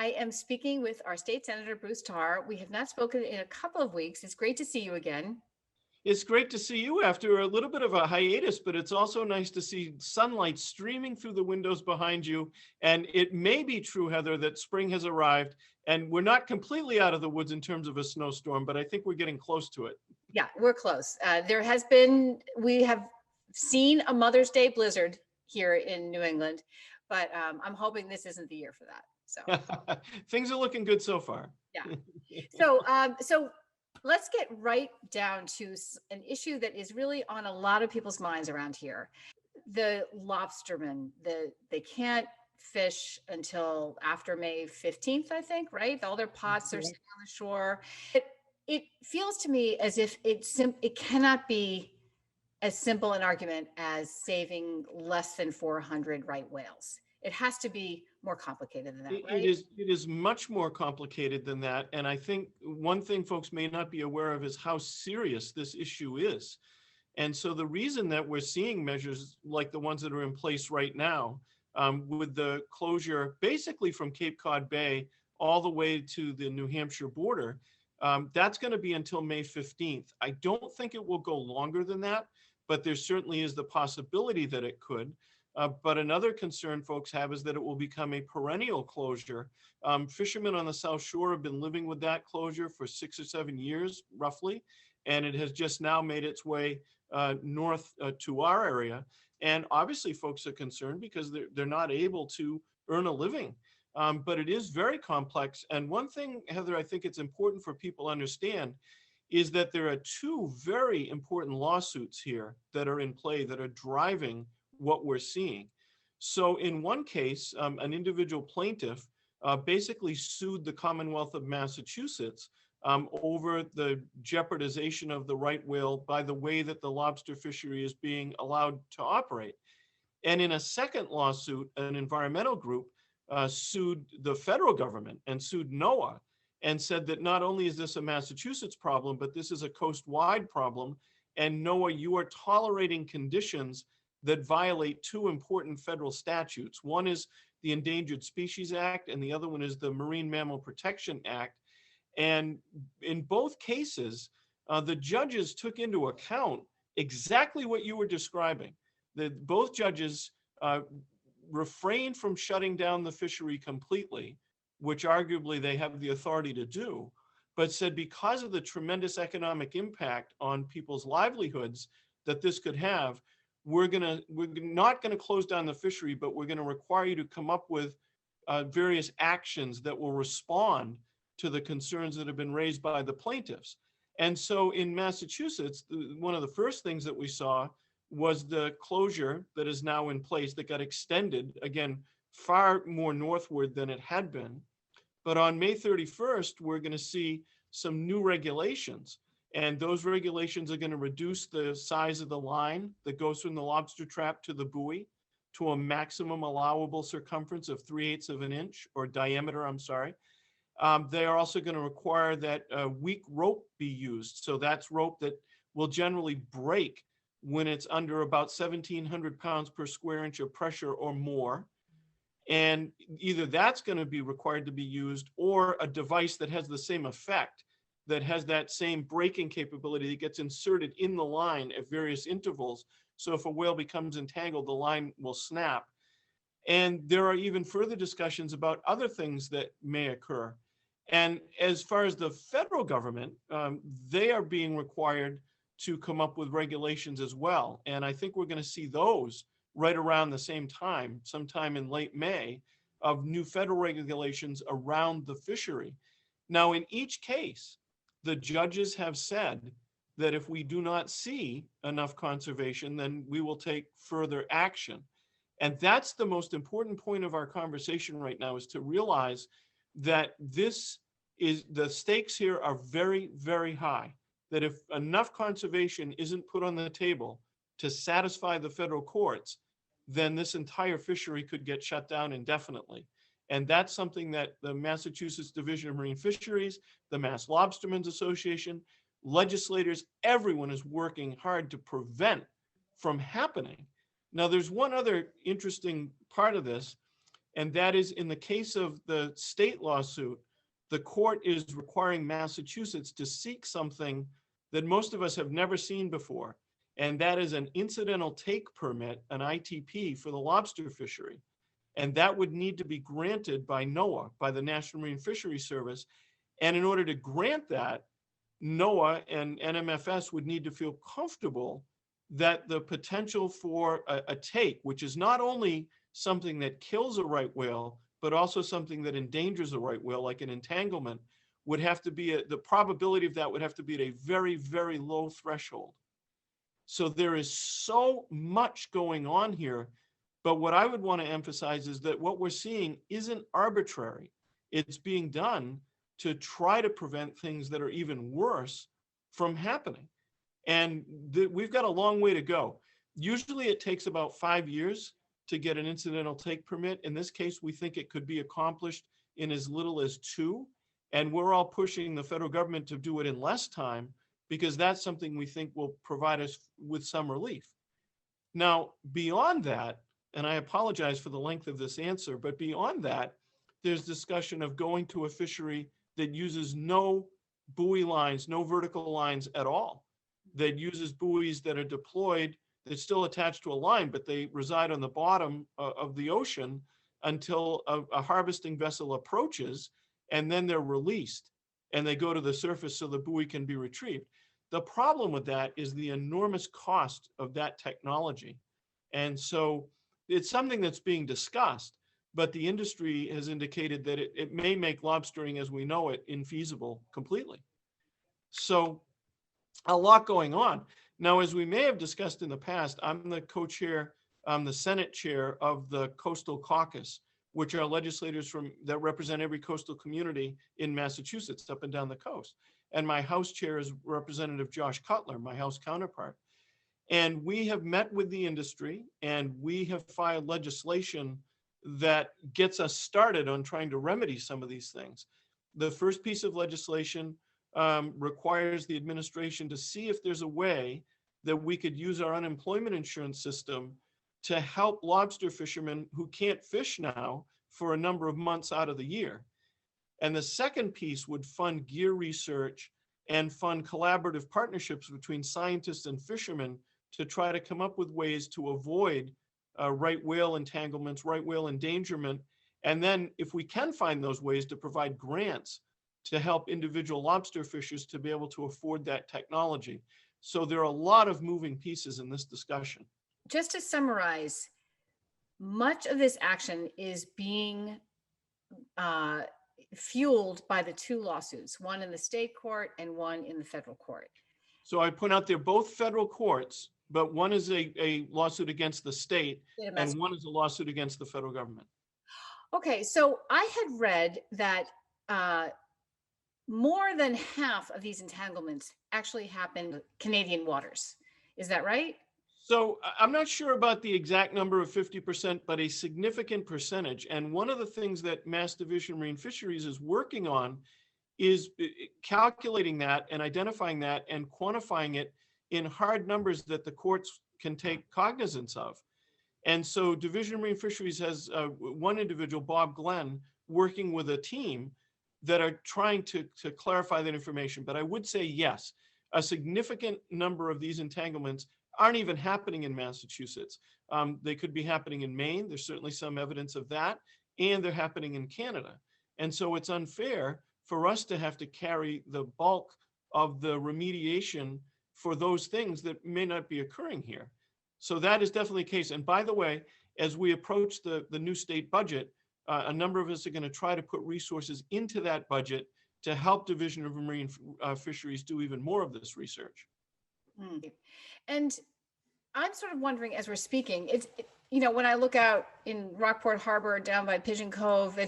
I am speaking with our state senator, Bruce Tarr. We have not spoken in a couple of weeks. It's great to see you again. It's great to see you after a little bit of a hiatus, but it's also nice to see sunlight streaming through the windows behind you. And it may be true, Heather, that spring has arrived and we're not completely out of the woods in terms of a snowstorm, but I think we're getting close to it. Yeah, we're close. We have seen a Mother's Day blizzard here in New England, but I'm hoping this isn't the year for that. So things are looking good so far. Yeah. So let's get right down to an issue that is really on a lot of people's minds around here. The lobstermen, they can't fish until after May 15th, I think, right? All their pots are sitting on the shore. It feels to me as if it cannot be as simple an argument as saving less than 400 right whales. It has to be more complicated than that, right? It is much more complicated than that. And I think one thing folks may not be aware of is how serious this issue is. And so the reason that we're seeing measures like the ones that are in place right now, with the closure basically from Cape Cod Bay all the way to the New Hampshire border, that's going to be until May 15th. I don't think it will go longer than that, but there certainly is the possibility that it could. But another concern folks have is that it will become a perennial closure. Fishermen on the South Shore have been living with that closure for 6 or 7 years, roughly, and it has just now made its way north to our area. And obviously folks are concerned because they're not able to earn a living. But it is very complex. And one thing, Heather, I think it's important for people to understand is that there are two very important lawsuits here that are in play that are driving what we're seeing. So in one case, an individual plaintiff basically sued the Commonwealth of Massachusetts over the jeopardization of the right whale by the way that the lobster fishery is being allowed to operate. And in a second lawsuit, an environmental group sued the federal government and sued NOAA and said that not only is this a Massachusetts problem, but this is a coast-wide problem. And NOAA, you are tolerating conditions that violate two important federal statutes. One is the Endangered Species Act, and the other one is the Marine Mammal Protection Act. And in both cases, the judges took into account exactly what you were describing. That both judges refrained from shutting down the fishery completely, which arguably they have the authority to do, but said because of the tremendous economic impact on people's livelihoods that this could have, we're not going to close down the fishery, but we're going to require you to come up with various actions that will respond to the concerns that have been raised by the plaintiffs. And so in Massachusetts, one of the first things that we saw was the closure that is now in place that got extended, again, far more northward than it had been. But on May 31st, we're going to see some new regulations. And those regulations are going to reduce the size of the line that goes from the lobster trap to the buoy to a maximum allowable circumference of 3/8 of an inch, or diameter, I'm sorry. They are also going to require that weak rope be used. So that's rope that will generally break when it's under about 1,700 pounds per square inch of pressure or more. And either that's going to be required to be used, or a device that has the same effect, that has that same braking capability that gets inserted in the line at various intervals. So if a whale becomes entangled, the line will snap. And there are even further discussions about other things that may occur. And as far as the federal government, they are being required to come up with regulations as well. And I think we're going to see those right around the same time, sometime in late May, of new federal regulations around the fishery. Now, in each case, the judges have said that if we do not see enough conservation, then we will take further action. And that's the most important point of our conversation right now, is to realize that the stakes here are very, very high. That if enough conservation isn't put on the table to satisfy the federal courts, then this entire fishery could get shut down indefinitely. And that's something that the Massachusetts Division of Marine Fisheries, the Mass Lobstermen's Association, legislators, everyone is working hard to prevent from happening. Now, there's one other interesting part of this. And that is, in the case of the state lawsuit, the court is requiring Massachusetts to seek something that most of us have never seen before. And that is an incidental take permit, an ITP, for the lobster fishery. And that would need to be granted by NOAA, by the National Marine Fisheries Service. And in order to grant that, NOAA and NMFS would need to feel comfortable that the potential for a take, which is not only something that kills a right whale, but also something that endangers a right whale, like an entanglement, would have to be, the probability of that would have to be at a very, very low threshold. So there is so much going on here. But what I would want to emphasize is that what we're seeing isn't arbitrary. It's being done to try to prevent things that are even worse from happening. And we've got a long way to go. Usually it takes about 5 years to get an incidental take permit. In this case, we think it could be accomplished in as little as 2. And we're all pushing the federal government to do it in less time, because that's something we think will provide us with some relief. Now, beyond that, and I apologize for the length of this answer, but beyond that, there's discussion of going to a fishery that uses no buoy lines, no vertical lines at all, that uses buoys that are deployed, that's still attached to a line, but they reside on the bottom of the ocean until a harvesting vessel approaches, and then they're released and they go to the surface so the buoy can be retrieved. The problem with that is the enormous cost of that technology. And so it's something that's being discussed, but the industry has indicated that it may make lobstering as we know it infeasible completely. So a lot going on. Now, as we may have discussed in the past, I'm the co-chair, I'm the Senate chair of the Coastal Caucus, which are legislators that represent every coastal community in Massachusetts up and down the coast. And my House chair is Representative Josh Cutler, my House counterpart. And we have met with the industry, and we have filed legislation that gets us started on trying to remedy some of these things. The first piece of legislation requires the administration to see if there's a way that we could use our unemployment insurance system to help lobster fishermen who can't fish now for a number of months out of the year. And the second piece would fund gear research and fund collaborative partnerships between scientists and fishermen to try to come up with ways to avoid right whale entanglements, right whale endangerment. And then if we can find those ways, to provide grants to help individual lobster fishers to be able to afford that technology. So there are a lot of moving pieces in this discussion. Just to summarize, much of this action is being fueled by the 2 lawsuits, one in the state court and one in the federal court. So I point out they're both federal courts, but one is a lawsuit against the state and one is a lawsuit against the federal government. Okay, so I had read that more than half of these entanglements actually happen in Canadian waters. Is that right? So I'm not sure about the exact number of 50%, but a significant percentage. And one of the things that Mass Division of Marine Fisheries is working on is calculating that and identifying that and quantifying it in hard numbers that the courts can take cognizance of. And so Division of Marine Fisheries has one individual, Bob Glenn, working with a team that are trying to clarify that information. But I would say yes, a significant number of these entanglements aren't even happening in Massachusetts. They could be happening in Maine. There's certainly some evidence of that. And they're happening in Canada. And so it's unfair for us to have to carry the bulk of the remediation for those things that may not be occurring here. So that is definitely a case. And by the way, as we approach the new state budget, a number of us are going to try to put resources into that budget to help Division of Marine Fisheries do even more of this research. And I'm sort of wondering, as we're speaking, when I look out in Rockport Harbor down by Pigeon Cove,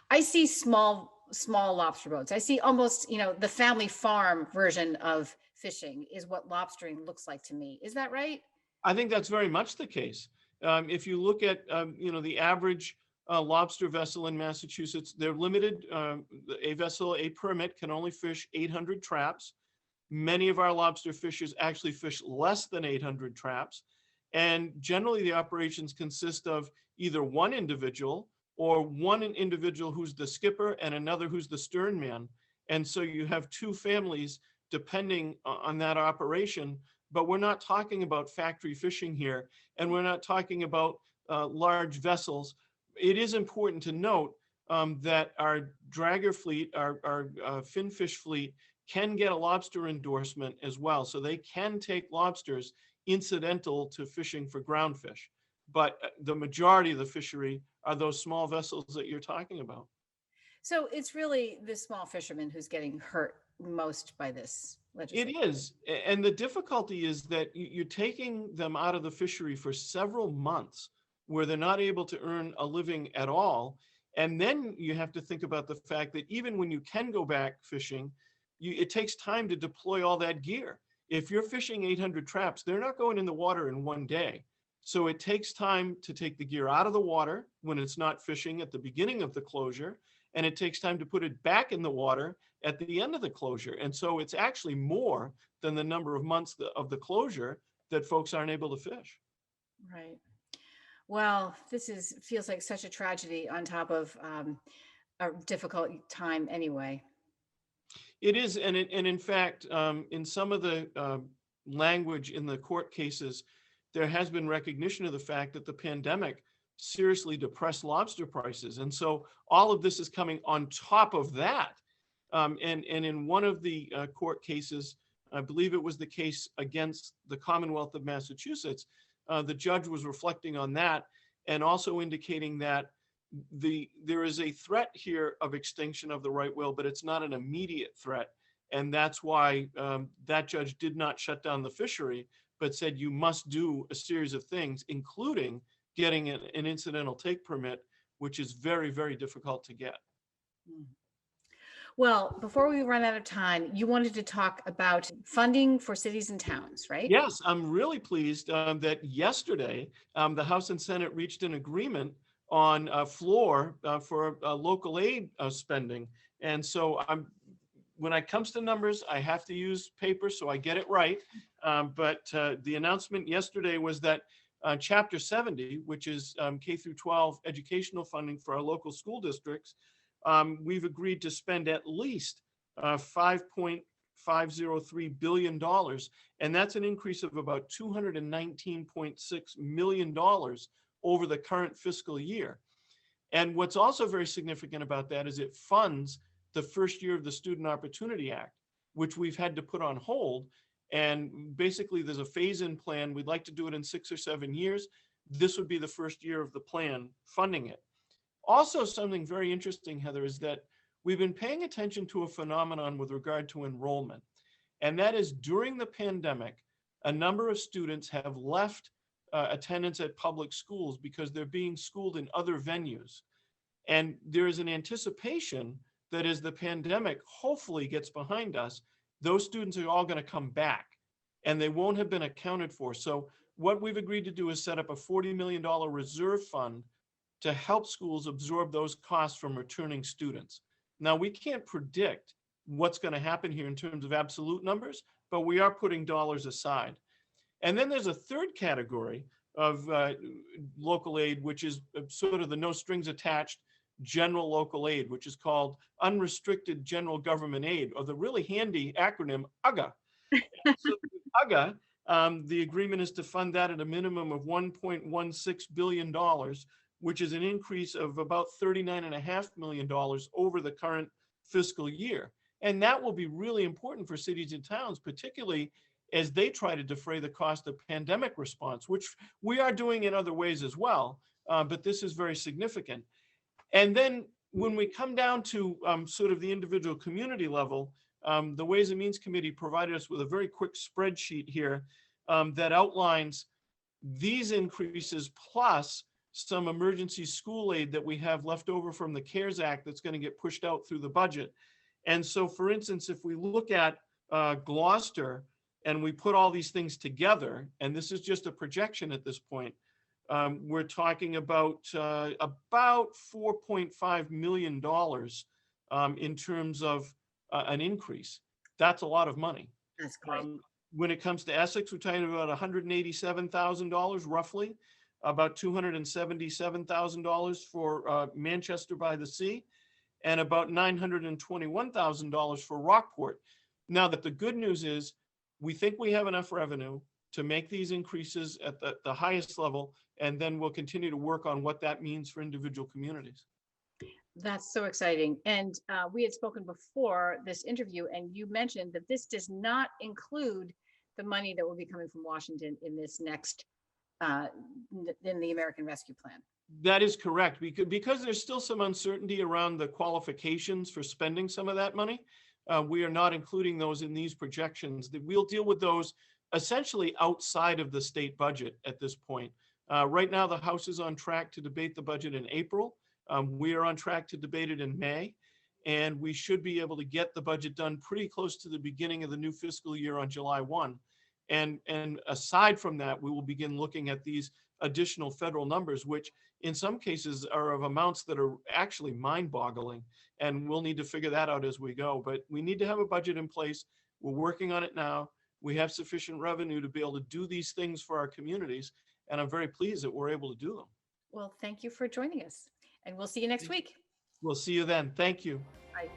I see small lobster boats. I see almost, the family farm version of fishing is what lobstering looks like to me. Is that right? I think that's very much the case. If you look at, the average lobster vessel in Massachusetts, they're limited. A permit can only fish 800 traps. Many of our lobster fishers actually fish less than 800 traps. And generally the operations consist of either one individual or one individual who's the skipper and another who's the stern man. And so you have two families depending on that operation, but we're not talking about factory fishing here, and we're not talking about large vessels. It is important to note that our dragger fleet, our finfish fleet, can get a lobster endorsement as well. So they can take lobsters incidental to fishing for groundfish. But the majority of the fishery are those small vessels that you're talking about. So it's really the small fisherman who's getting hurt most by this legislation. It is. And the difficulty is that you're taking them out of the fishery for several months where they're not able to earn a living at all. And then you have to think about the fact that even when you can go back fishing, it takes time to deploy all that gear. If you're fishing 800 traps, they're not going in the water in one day. So it takes time to take the gear out of the water when it's not fishing at the beginning of the closure, and it takes time to put it back in the water at the end of the closure. And so it's actually more than the number of months of the closure that folks aren't able to fish. Right. Well, feels like such a tragedy on top of a difficult time anyway. It is, and in fact, in some of the language in the court cases, there has been recognition of the fact that the pandemic seriously depressed lobster prices. And so all of this is coming on top of that. And in one of the court cases, I believe it was the case against the Commonwealth of Massachusetts, the judge was reflecting on that and also indicating that there is a threat here of extinction of the right whale, but it's not an immediate threat. And that's why that judge did not shut down the fishery, but said you must do a series of things, including getting an incidental take permit, which is very, very difficult to get. Well, before we run out of time, you wanted to talk about funding for cities and towns, right? Yes, I'm really pleased that yesterday the House and Senate reached an agreement on a floor for local aid spending. And so when it comes to numbers, I have to use paper so I get it right. But the announcement yesterday was that Chapter 70, which is K through 12 educational funding for our local school districts, we've agreed to spend at least $5.503 billion. And that's an increase of about $219.6 million over the current fiscal year. And what's also very significant about that is it funds the first year of the Student Opportunity Act, which we've had to put on hold. And basically there's a phase-in plan. We'd like to do it in 6 or 7 years. This would be the first year of the plan funding it. Also, something very interesting, Heather, is that we've been paying attention to a phenomenon with regard to enrollment. And that is during the pandemic, a number of students have left attendance at public schools because they're being schooled in other venues. And there is an anticipation that as the pandemic hopefully gets behind us, those students are all going to come back and they won't have been accounted for. So what we've agreed to do is set up a $40 million reserve fund to help schools absorb those costs from returning students. Now, we can't predict what's going to happen here in terms of absolute numbers, but we are putting dollars aside. And then there's a third category of local aid, which is sort of the no strings attached general local aid, which is called unrestricted general government aid, or the really handy acronym UGA. So UGA, the agreement is to fund that at a minimum of $1.16 billion, which is an increase of about $39.5 million over the current fiscal year. And that will be really important for cities and towns, particularly as they try to defray the cost of pandemic response, which we are doing in other ways as well, but this is very significant. And then when we come down to sort of the individual community level, the Ways and Means Committee provided us with a very quick spreadsheet here that outlines these increases plus some emergency school aid that we have left over from the CARES Act that's going to get pushed out through the budget. And so, for instance, if we look at Gloucester and we put all these things together, and this is just a projection at this point, we're talking about $4.5 million in terms of an increase. That's a lot of money. That's great. When it comes to Essex, we're talking about $187,000 roughly. about $277,000 for Manchester by the Sea, and about $921,000 for Rockport. Now that the good news is, we think we have enough revenue to make these increases at the highest level, and then we'll continue to work on what that means for individual communities. That's so exciting. And we had spoken before this interview, and you mentioned that this does not include the money that will be coming from Washington in this next, in the American Rescue Plan. That is correct, because there's still some uncertainty around the qualifications for spending some of that money. We are not including those in these projections. We'll deal with those essentially outside of the state budget at this point. Right now, the House is on track to debate the budget in April. We are on track to debate it in May, and we should be able to get the budget done pretty close to the beginning of the new fiscal year on July 1. And aside from that, we will begin looking at these additional federal numbers, which in some cases are of amounts that are actually mind-boggling, and we'll need to figure that out as we go. But we need to have a budget in place. We're working on it now. We have sufficient revenue to be able to do these things for our communities, and I'm very pleased that we're able to do them. Well, thank you for joining us, and we'll see you next week. We'll see you then. Thank you. Bye.